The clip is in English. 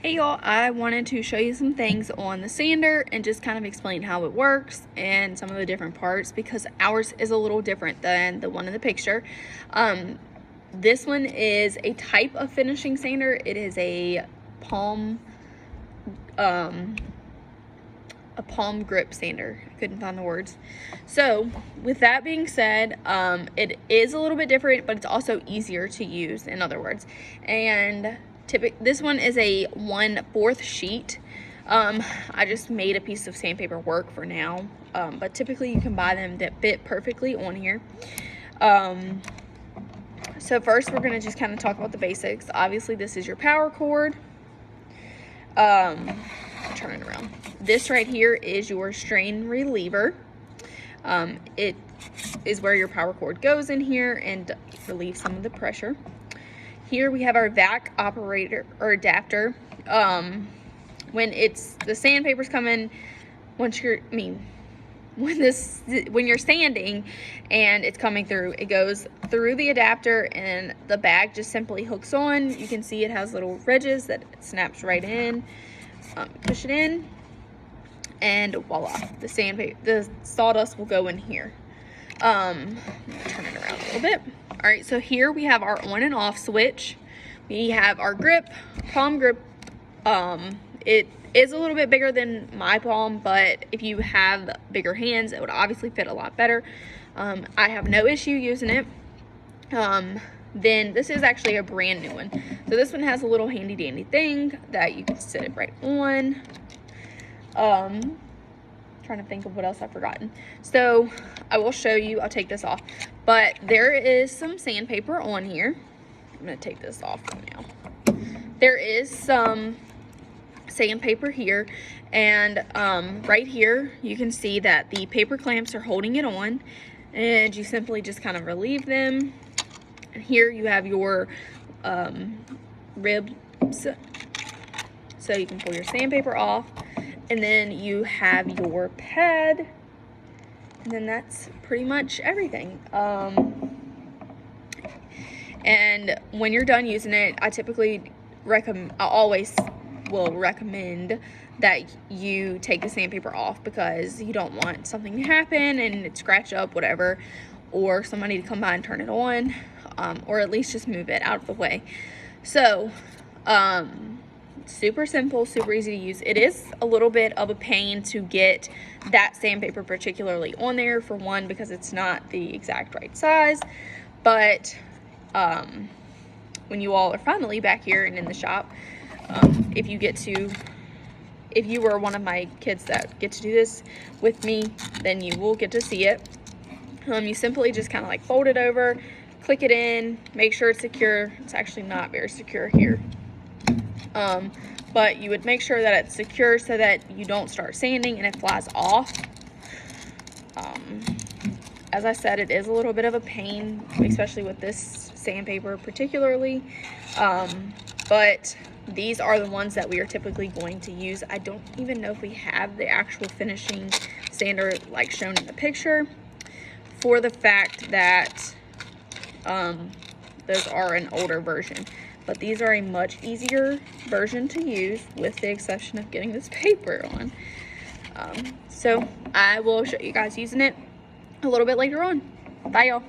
Hey y'all, I wanted to show you some things on the sander and just kind of explain how it works and some of the different parts because ours is a little different than the one in the picture. This one is a type of finishing sander. It is a palm grip sander. I couldn't find the words. So with that being said, it is a little bit different, but it's also easier to use, in other words. And this one is a 1/4 sheet. I just made a piece of sandpaper work for now, but typically you can buy them that fit perfectly on here. So first we're gonna just kind of talk about the basics. Obviously this is your power cord. Turn it around. This right here is your strain reliever. It is where your power cord goes in here and relieves some of the pressure. Here we have our vac operator or adapter. When the sandpaper's coming, when you're sanding and it's coming through, it goes through the adapter and the bag just simply hooks on. You can see it has little ridges that it snaps right in. Push it in and voila, the sawdust will go in here. Turn it around a little bit. All right, so here we have our on and off switch. We have our grip, palm grip. It is a little bit bigger than my palm, but if you have bigger hands, it would obviously fit a lot better. I have no issue using it. Then this is actually a brand new one. So this one has a little handy dandy thing that you can sit it right on. Trying to think of what else I've forgotten. So I will show you, I'll take this off, but there is some sandpaper on here. I'm gonna take this off for now. There is some sandpaper here, and right here you can see that the paper clamps are holding it on, and you simply just kind of relieve them. And here you have your ribs, so you can pull your sandpaper off. And then you have your pad, and then that's pretty much everything. And when you're done using it, I always will recommend that you take the sandpaper off, because you don't want something to happen and it scratch up, whatever, or somebody to come by and turn it on, or at least just move it out of the way. So, super simple, super easy to use. It is a little bit of a pain to get that sandpaper particularly on there, for one, because it's not the exact right size. But when you all are finally back here and in the shop, if you were one of my kids that get to do this with me, then you will get to see it. You simply just kind of like fold it over, click it in, make sure it's secure. It's actually not very secure here. But you would make sure that it's secure so that you don't start sanding and it flies off. As I said, it is a little bit of a pain, especially with this sandpaper particularly. But these are the ones that we are typically going to use. I don't even know if we have the actual finishing sander like shown in the picture, for the fact that those are an older version. But these are a much easier version to use, with the exception of getting this paper on. So I will show you guys using it a little bit later on. Bye, y'all.